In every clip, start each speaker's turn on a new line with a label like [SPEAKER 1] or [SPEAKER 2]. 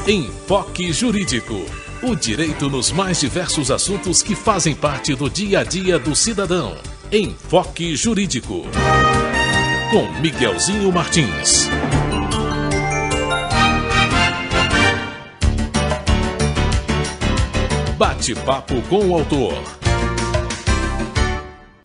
[SPEAKER 1] Enfoque Jurídico. O direito nos mais diversos assuntos que fazem parte do dia a dia do cidadão. Enfoque Jurídico. Com Miguelzinho Martins. Bate-papo com o autor.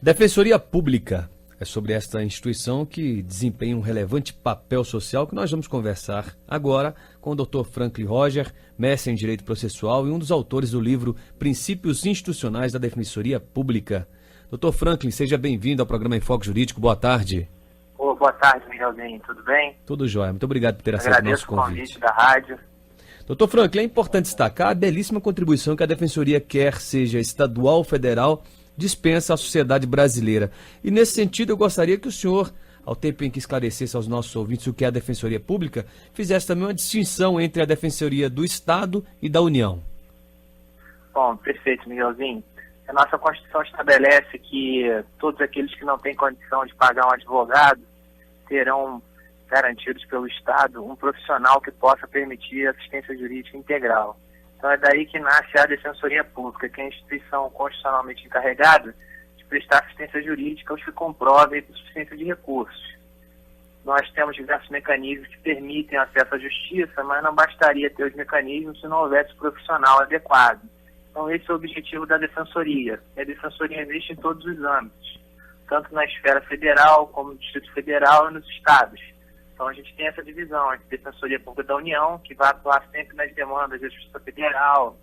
[SPEAKER 2] Defensoria Pública. É sobre esta instituição que desempenha um relevante papel social que nós vamos conversar agora com o Dr. Franklin Roger, mestre em Direito Processual e um dos autores do livro Princípios Institucionais da Defensoria Pública. Dr. Franklin, seja bem-vindo ao programa Enfoque Jurídico. Boa tarde.
[SPEAKER 3] Boa tarde, Miguelzinho. Tudo bem?
[SPEAKER 2] Tudo jóia. Muito obrigado por ter aceito o nosso convite.
[SPEAKER 3] Agradeço o convite da rádio.
[SPEAKER 2] Dr. Franklin, é importante destacar a belíssima contribuição que a Defensoria, quer seja estadual ou federal, dispensa à sociedade brasileira. E nesse sentido eu gostaria que o senhor, ao tempo em que esclarecesse aos nossos ouvintes o que é a Defensoria Pública, fizesse também uma distinção entre a Defensoria do Estado e da União.
[SPEAKER 3] Bom, perfeito, Miguelzinho. A nossa Constituição estabelece que todos aqueles que não têm condição de pagar um advogado terão garantidos pelo Estado um profissional que possa permitir assistência jurídica integral. Então é daí que nasce a Defensoria Pública, que é a instituição constitucionalmente encarregada de prestar assistência jurídica aos que comprovem a suficiência de recursos. Nós temos diversos mecanismos que permitem acesso à justiça, mas não bastaria ter os mecanismos se não houvesse profissional adequado. Então esse é o objetivo da Defensoria. A Defensoria existe em todos os âmbitos, tanto na esfera federal como no Distrito Federal e nos estados. Então a gente tem essa divisão entre Defensoria Pública da União, que vai atuar sempre nas demandas da Justiça Federal,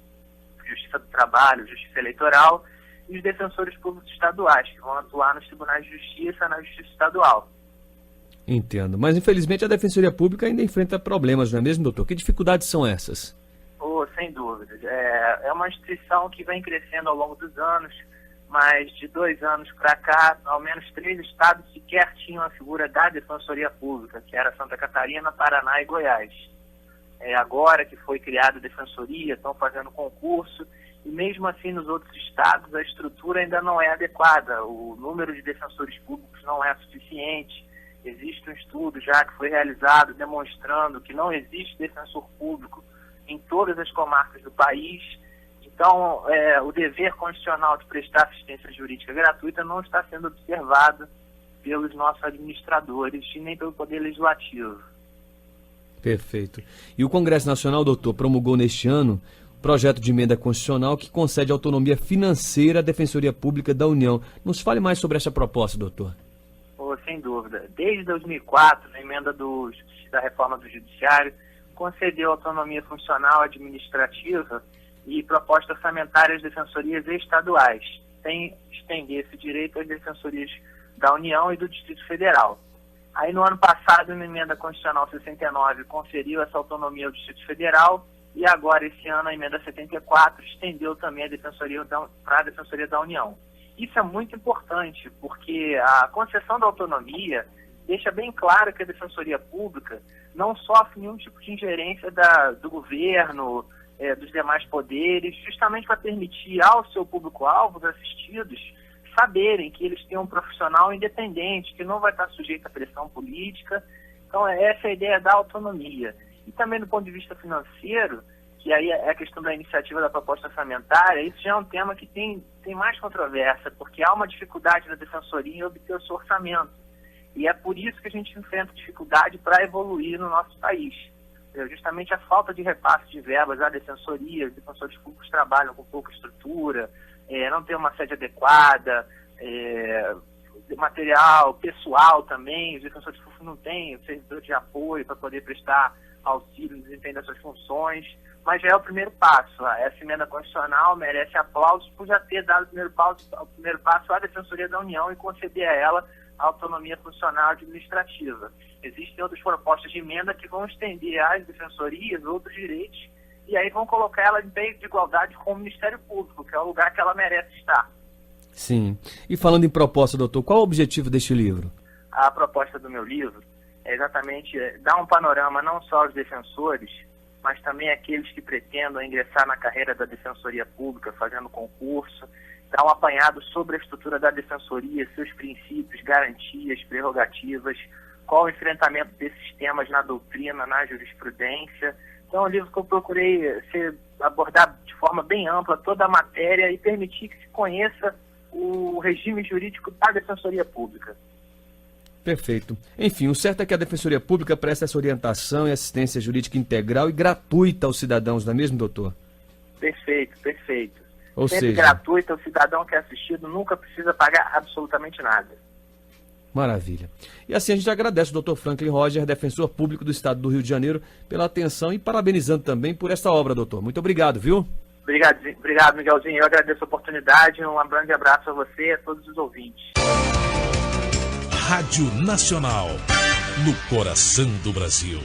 [SPEAKER 3] Justiça do Trabalho, Justiça Eleitoral, e os defensores públicos estaduais, que vão atuar nos tribunais de justiça e na Justiça Estadual.
[SPEAKER 2] Entendo. Mas infelizmente a Defensoria Pública ainda enfrenta problemas, não é mesmo, doutor? Que dificuldades são essas?
[SPEAKER 3] Sem dúvida. É uma instituição que vem crescendo ao longo dos anos, mas de 2 anos para cá, ao menos 3 estados sequer tinham a figura da Defensoria Pública, que era Santa Catarina, Paraná e Goiás. Agora que foi criada a Defensoria, estão fazendo concurso, e mesmo assim nos outros estados a estrutura ainda não é adequada, o número de defensores públicos não é suficiente. Existe um estudo já que foi realizado demonstrando que não existe defensor público em todas as comarcas do país. Então, o dever constitucional de prestar assistência jurídica gratuita não está sendo observado pelos nossos administradores e nem pelo Poder Legislativo.
[SPEAKER 2] Perfeito. E o Congresso Nacional, doutor, promulgou neste ano um projeto de emenda constitucional que concede autonomia financeira à Defensoria Pública da União. Nos fale mais sobre essa proposta, doutor.
[SPEAKER 3] Sem dúvida. Desde 2004, na emenda da reforma do Judiciário, concedeu autonomia funcional administrativa e proposta orçamentária às defensorias estaduais, sem estender esse direito às defensorias da União e do Distrito Federal. Aí no ano passado, na emenda constitucional 69, conferiu essa autonomia ao Distrito Federal e agora, esse ano, a emenda 74 estendeu também a defensoria para a Defensoria da União. Isso é muito importante, porque a concessão da autonomia deixa bem claro que a Defensoria Pública não sofre nenhum tipo de ingerência do governo, dos demais poderes, justamente para permitir ao seu público-alvo, os assistidos, saberem que eles têm um profissional independente, que não vai estar sujeito à pressão política. Então, essa é a ideia da autonomia. E também do ponto de vista financeiro, que aí é a questão da iniciativa da proposta orçamentária, isso já é um tema que tem mais controvérsia, porque há uma dificuldade da Defensoria em obter o seu orçamento. E é por isso que a gente enfrenta dificuldade para evoluir no nosso país. Justamente a falta de repasse de verbas à defensoria, os defensores públicos trabalham com pouca estrutura, não tem uma sede adequada, material, pessoal também, os defensores públicos não têm servidor de apoio para poder prestar auxílio no desempenho das suas funções, mas já é o primeiro passo. Essa emenda constitucional merece aplausos por já ter dado o primeiro passo à Defensoria da União e conceder a ela a autonomia funcional administrativa. Existem outras propostas de emenda que vão estender às defensorias outros direitos e aí vão colocar ela em pé de igualdade com o Ministério Público, que é o lugar que ela merece estar.
[SPEAKER 2] Sim. E falando em proposta, doutor, qual é o objetivo deste livro?
[SPEAKER 3] A proposta do meu livro é exatamente dar um panorama não só aos defensores, mas também àqueles que pretendam ingressar na carreira da Defensoria Pública, fazendo concurso, dar um apanhado sobre a estrutura da Defensoria, seus princípios, garantias, prerrogativas, qual o enfrentamento desses temas na doutrina, na jurisprudência. Então é um livro que eu procurei abordar de forma bem ampla toda a matéria e permitir que se conheça o regime jurídico da Defensoria Pública.
[SPEAKER 2] Perfeito. Enfim, o certo é que a Defensoria Pública presta essa orientação e assistência jurídica integral e gratuita aos cidadãos, não é mesmo, doutor?
[SPEAKER 3] Perfeito.
[SPEAKER 2] Ou
[SPEAKER 3] Sempre
[SPEAKER 2] seja,
[SPEAKER 3] gratuita, o cidadão que é assistido nunca precisa pagar absolutamente nada.
[SPEAKER 2] maravilha. E assim a gente agradece o doutor Franklin Roger, defensor público do Estado do Rio de Janeiro, pela atenção e parabenizando também por esta obra, doutor. Muito obrigado, viu?
[SPEAKER 3] Obrigado, Miguelzinho. Eu agradeço a oportunidade. Um grande abraço a você e a todos os ouvintes.
[SPEAKER 1] Rádio Nacional, no coração do Brasil.